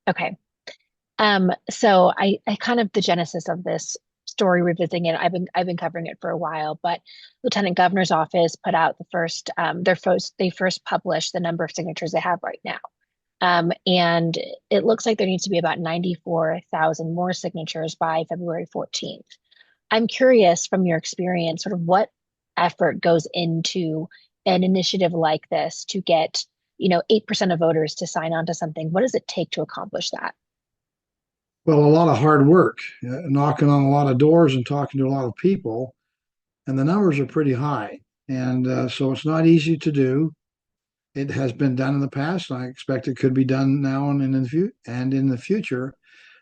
Okay. So I kind of the genesis of this story revisiting it, I've been covering it for a while, but Lieutenant Governor's office put out the first they first published the number of signatures they have right now. And it looks like there needs to be about 94,000 more signatures by February 14th. I'm curious from your experience, sort of what effort goes into an initiative like this to get, 8% of voters to sign on to something. What does it take to accomplish that? Well, a lot of hard work, knocking on a lot of doors and talking to a lot of people, and the numbers are pretty high. And so it's not easy to do. It has been done in the past, and I expect it could be done now and in the future,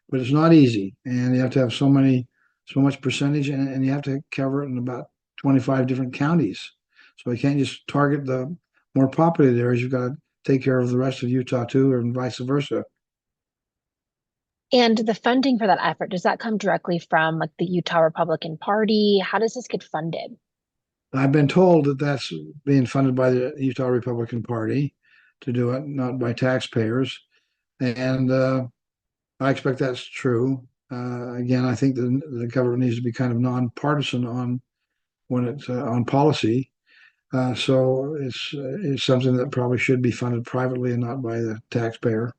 but it's not easy. And you have to have so much percentage, and you have to cover it in about 25 different counties. So you can't just target the more populated areas. You've got to take care of the rest of Utah too, and vice versa. And the funding for that effort, does that come directly from like the Utah Republican Party? How does this get funded? I've been told that that's being funded by the Utah Republican Party to do it, not by taxpayers. And I expect that's true. Again, I think the government needs to be kind of nonpartisan on when it's on policy. So it's something that probably should be funded privately and not by the taxpayer.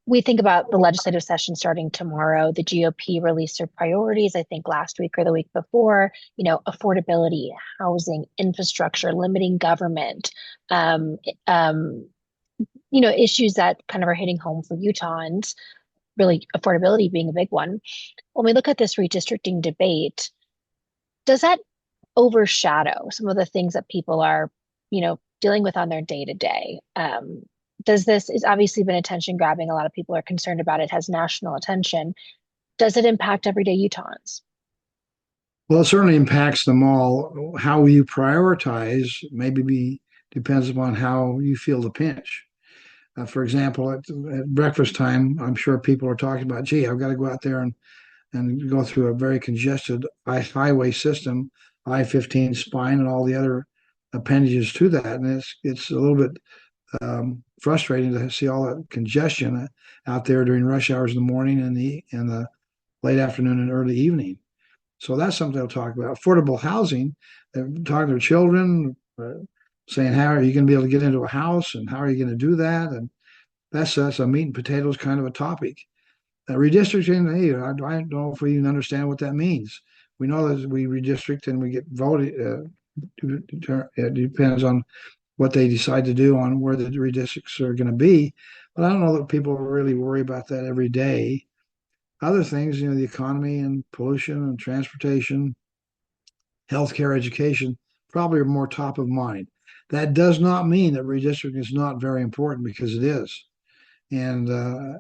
We think about the legislative session starting tomorrow. The GOP released their priorities, I think last week or the week before, affordability, housing, infrastructure, limiting government, um, um, issues that kind of are hitting home for Utahns, really affordability being a big one. When we look at this redistricting debate, does that overshadow some of the things that people are, dealing with on their day to day? Does this is obviously been attention grabbing. A lot of people are concerned about it, has national attention. Does it impact everyday Utahns? Well, it certainly impacts them all. How you prioritize depends upon how you feel the pinch. For example, at breakfast time, I'm sure people are talking about, gee, I've got to go out there and go through a very congested highway system, I-15 spine, and all the other appendages to that. And it's a little bit frustrating to see all that congestion out there during rush hours in the morning and the late afternoon and early evening. So that's something they'll talk about. Affordable housing, they're talking to their children, saying, how are you going to be able to get into a house and how are you going to do that? And that's a meat and potatoes kind of a topic. Redistricting, hey, I don't know if we even understand what that means. We know that we redistrict and we get voted. It depends on what they decide to do on where the redistricts are going to be. But I don't know that people really worry about that every day. Other things, the economy and pollution and transportation, healthcare, education, probably are more top of mind. That does not mean that redistricting is not very important because it is. And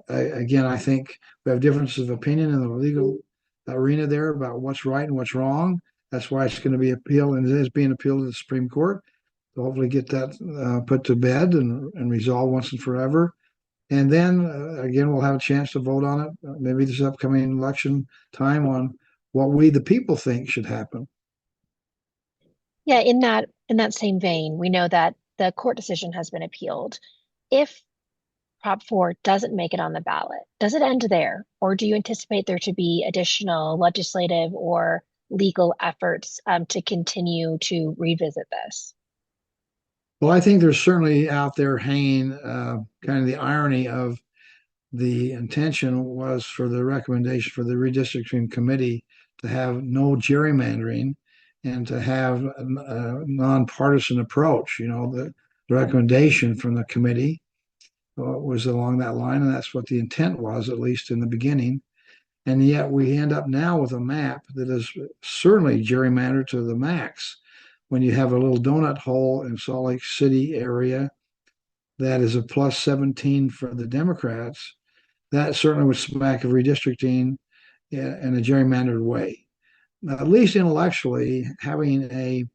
again, I think we have differences of opinion in the legal arena there about what's right and what's wrong. That's why it's going to be appealed and it is being appealed to the Supreme Court to hopefully get that put to bed and resolved once and forever. And then again, we'll have a chance to vote on it, maybe this upcoming election time on what we, the people, think should happen. Yeah, in that same vein, we know that the court decision has been appealed. If Prop 4 doesn't make it on the ballot, does it end there? Or do you anticipate there to be additional legislative or legal efforts to continue to revisit this? Well, I think there's certainly out there hanging kind of the irony of the intention was for the recommendation for the redistricting committee to have no gerrymandering and to have a nonpartisan approach. The recommendation from the committee was along that line, and that's what the intent was, at least in the beginning. And yet we end up now with a map that is certainly gerrymandered to the max. When you have a little donut hole in Salt Lake City area that is a plus 17 for the Democrats, that certainly would smack of redistricting in a gerrymandered way. Now, at least intellectually, having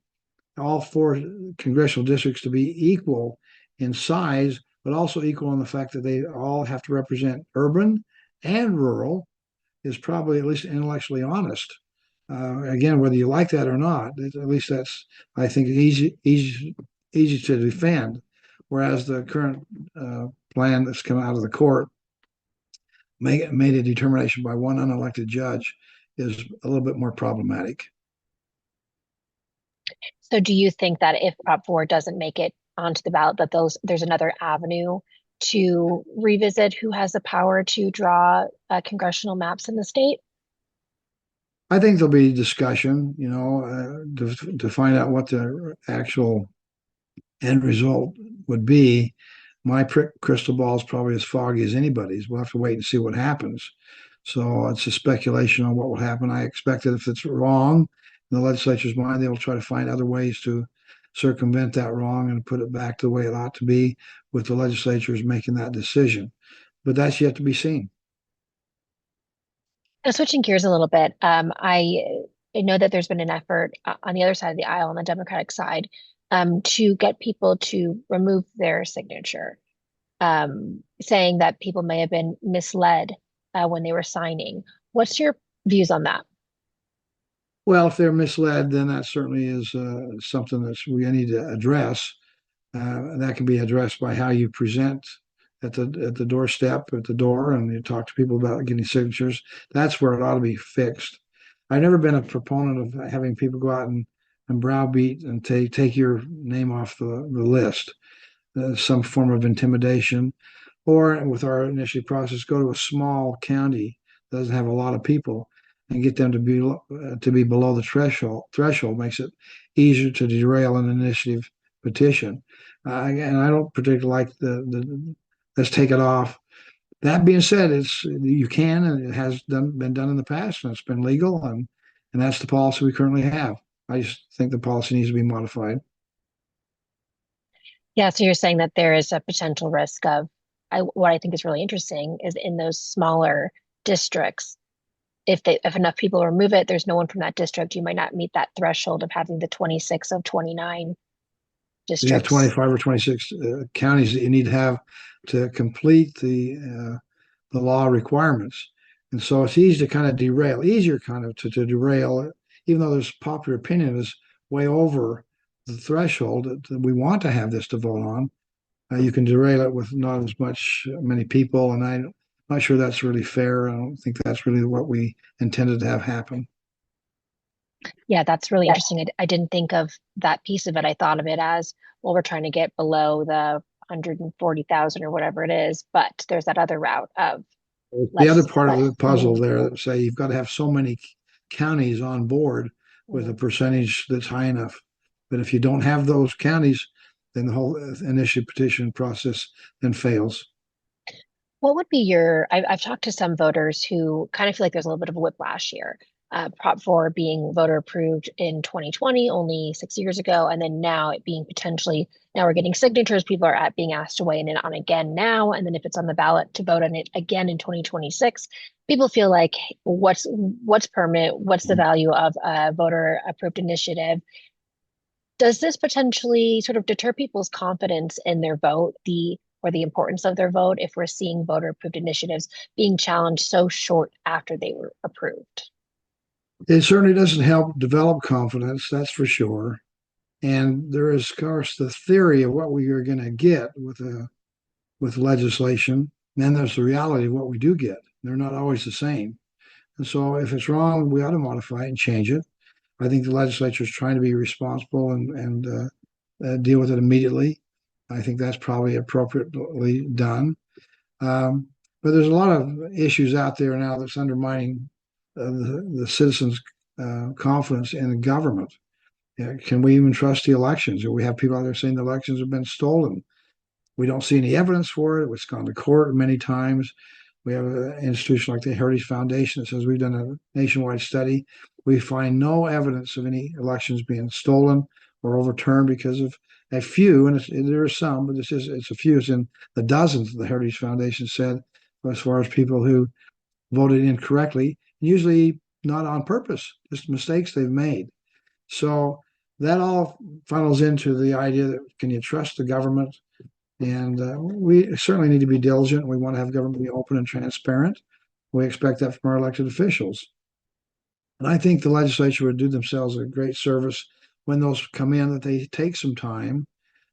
all four congressional districts to be equal in size, but also equal in the fact that they all have to represent urban and rural is probably at least intellectually honest. Again, whether you like that or not, at least that's, I think, easy to defend. Whereas the current plan that's come out of the court made a determination by one unelected judge is a little bit more problematic. So do you think that if Prop 4 doesn't make it onto the ballot, that there's another avenue to revisit who has the power to draw congressional maps in the state? I think there'll be discussion, to find out what the actual end result would be. My crystal ball is probably as foggy as anybody's. We'll have to wait and see what happens. So it's a speculation on what will happen. I expect that if it's wrong in the legislature's mind, they will try to find other ways to circumvent that wrong and put it back to the way it ought to be with the legislatures making that decision. But that's yet to be seen. Now, switching gears a little bit, I know that there's been an effort on the other side of the aisle, on the Democratic side, to get people to remove their signature, saying that people may have been misled when they were signing. What's your views on that? Well, if they're misled, then that certainly is something that we need to address. That can be addressed by how you present at the doorstep, at the door, and you talk to people about getting signatures. That's where it ought to be fixed. I've never been a proponent of having people go out and browbeat and take your name off the list. Some form of intimidation, or with our initiative process, go to a small county that doesn't have a lot of people and get them to be below the threshold makes it easier to derail an initiative petition. And I don't particularly like the let's take it off. That being said, you can, and it has been done in the past, and it's been legal, and that's the policy we currently have. I just think the policy needs to be modified. Yeah, so you're saying that there is a potential risk of, what I think is really interesting is in those smaller districts, if enough people remove it, there's no one from that district, you might not meet that threshold of having the 26 of 29 You have districts. 25 or 26 counties that you need to have to complete the law requirements. And so it's easy to kind of derail, easier kind of to derail, even though there's popular opinion is way over the threshold that we want to have this to vote on. You can derail it with not as many people, and I'm not sure that's really fair. I don't think that's really what we intended to have happen. Yeah, that's really interesting. I didn't think of that piece of it. I thought of it as, well, we're trying to get below the 140,000 or whatever it is, but there's that other route of The other let's part of let the puzzle there, say you've got to have so many counties on board with a Mhm. percentage that's high enough. But if you don't have those counties, then the whole initiative petition process then fails. What would be I've talked to some voters who kind of feel like there's a little bit of a whiplash here. Prop 4 being voter approved in 2020, only 6 years ago, and then now it being potentially, now we're getting signatures, people are being asked to weigh in on again now, and then if it's on the ballot to vote on it again in 2026, people feel like what's permanent, what's the value of a voter approved initiative? Does this potentially sort of deter people's confidence in their vote, the importance of their vote, if we're seeing voter approved initiatives being challenged so short after they were approved? It certainly doesn't help develop confidence, that's for sure. And there is, of course, the theory of what we are going to get with legislation. And then there's the reality of what we do get. They're not always the same. And so if it's wrong, we ought to modify it and change it. I think the legislature is trying to be responsible and deal with it immediately. I think that's probably appropriately done. But there's a lot of issues out there now that's undermining the citizens' confidence in the government. Yeah, can we even trust the elections? Or we have people out there saying the elections have been stolen. We don't see any evidence for it. It's gone to court many times. We have an institution like the Heritage Foundation that says we've done a nationwide study. We find no evidence of any elections being stolen or overturned because of a few, and there are some, but it's a few. It's in the dozens. The Heritage Foundation said, as far as people who voted incorrectly, usually not on purpose, just mistakes they've made. So that all funnels into the idea that can you trust the government? And we certainly need to be diligent. We want to have government be open and transparent. We expect that from our elected officials. And I think the legislature would do themselves a great service when those come in, that they take some time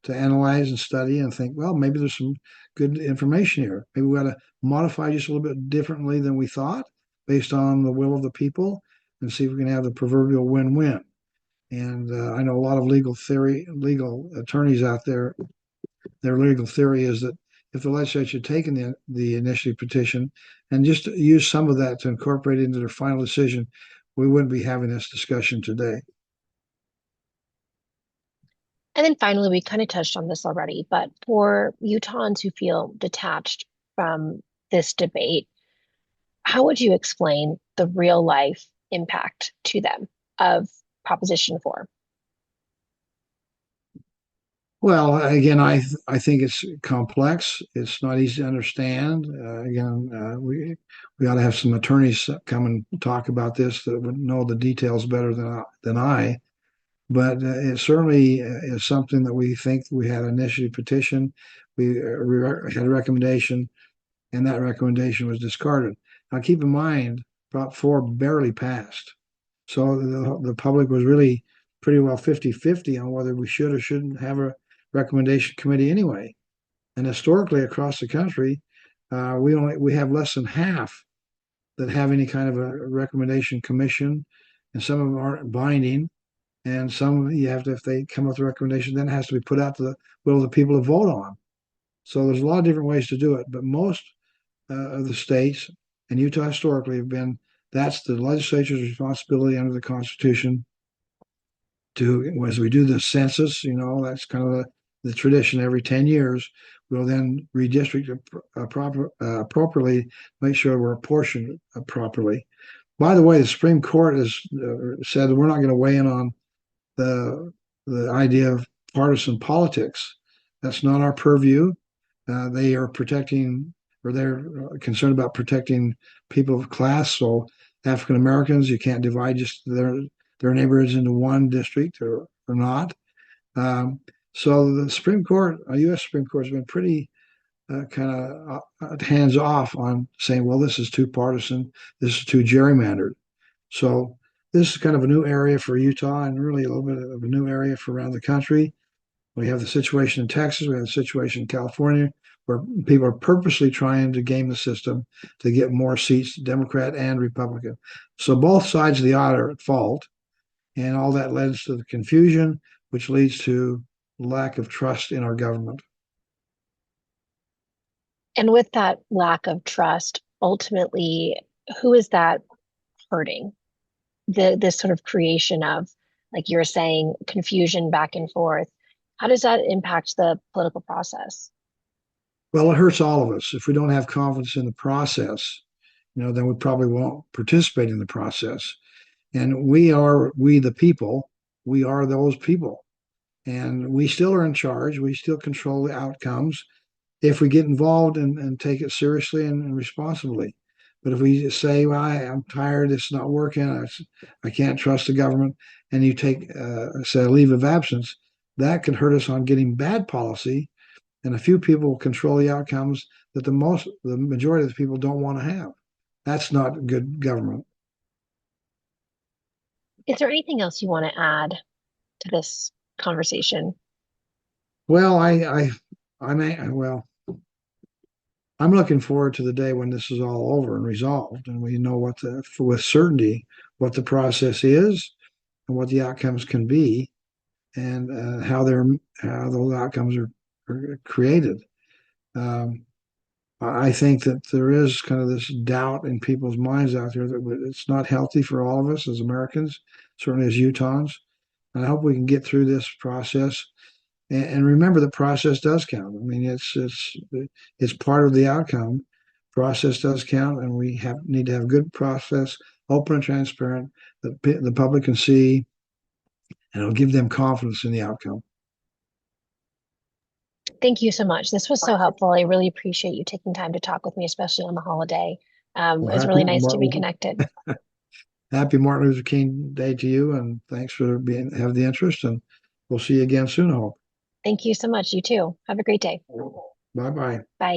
to analyze and study and think, well, maybe there's some good information here. Maybe we got to modify just a little bit differently than we thought based on the will of the people and see if we can have the proverbial win-win. And I know a lot of legal attorneys out there. Their legal theory is that if the legislature had taken the initiative petition and just use some of that to incorporate into their final decision, we wouldn't be having this discussion today. And then finally, we kind of touched on this already, but for Utahns who feel detached from this debate, how would you explain the real life impact to them of Proposition 4? Well, again, I think it's complex. It's not easy to understand. Again, we ought to have some attorneys come and talk about this that would know the details better than I. But it certainly is something that we think we had an initiative petition. We had a recommendation, and that recommendation was discarded. Now, keep in mind, Prop 4 barely passed. So the public was really pretty well 50-50 on whether we should or shouldn't have a recommendation committee anyway. And historically, across the country, we have less than half that have any kind of a recommendation commission, and some of them aren't binding. And some you have to, if they come up with a recommendation, then it has to be put out to the will of the people to vote on. So there's a lot of different ways to do it, but most of the states and Utah historically have been that's the legislature's responsibility under the Constitution to, as we do the census, that's kind of the tradition every 10 years. We'll then redistrict appropriately, make sure we're apportioned properly. By the way, the Supreme Court has said that we're not going to weigh in on the idea of partisan politics. That's not our purview. They are protecting, or they're concerned about protecting people of class. So African Americans, you can't divide just their neighborhoods into one district or not. So the Supreme Court, U.S. Supreme Court, has been pretty kind of hands off on saying, well, this is too partisan, this is too gerrymandered. So this is kind of a new area for Utah and really a little bit of a new area for around the country. We have the situation in Texas, we have the situation in California, where people are purposely trying to game the system to get more seats, Democrat and Republican. So both sides of the aisle are at fault, and all that leads to the confusion, which leads to lack of trust in our government. And with that lack of trust, ultimately, who is that hurting? This sort of creation of, like you were saying, confusion back and forth. How does that impact the political process? Well, it hurts all of us. If we don't have confidence in the process, then we probably won't participate in the process. And we the people, we are those people. And we still are in charge. We still control the outcomes if we get involved and take it seriously and responsibly. But if we just say, well, I'm tired, it's not working, I can't trust the government, and you take, say, a leave of absence, that can hurt us on getting bad policy. And a few people will control the outcomes that the majority of the people don't want to have. That's not good government. Is there anything else you want to add to this conversation? Well, well, I'm looking forward to the day when this is all over and resolved, and we know with certainty what the process is and what the outcomes can be, and how those outcomes are created. I think that there is kind of this doubt in people's minds out there that it's not healthy for all of us as Americans, certainly as Utahns. And I hope we can get through this process and remember the process does count. I mean, it's part of the outcome. Process does count, and we need to have good process, open and transparent, that the public can see, and it'll give them confidence in the outcome. Thank you so much. This was so helpful. I really appreciate you taking time to talk with me, especially on the holiday. It Well, was really nice to be connected. Happy Martin Luther King Day to you, and thanks for have the interest, and we'll see you again soon, I hope. Thank you so much. You too. Have a great day. Bye bye. Bye.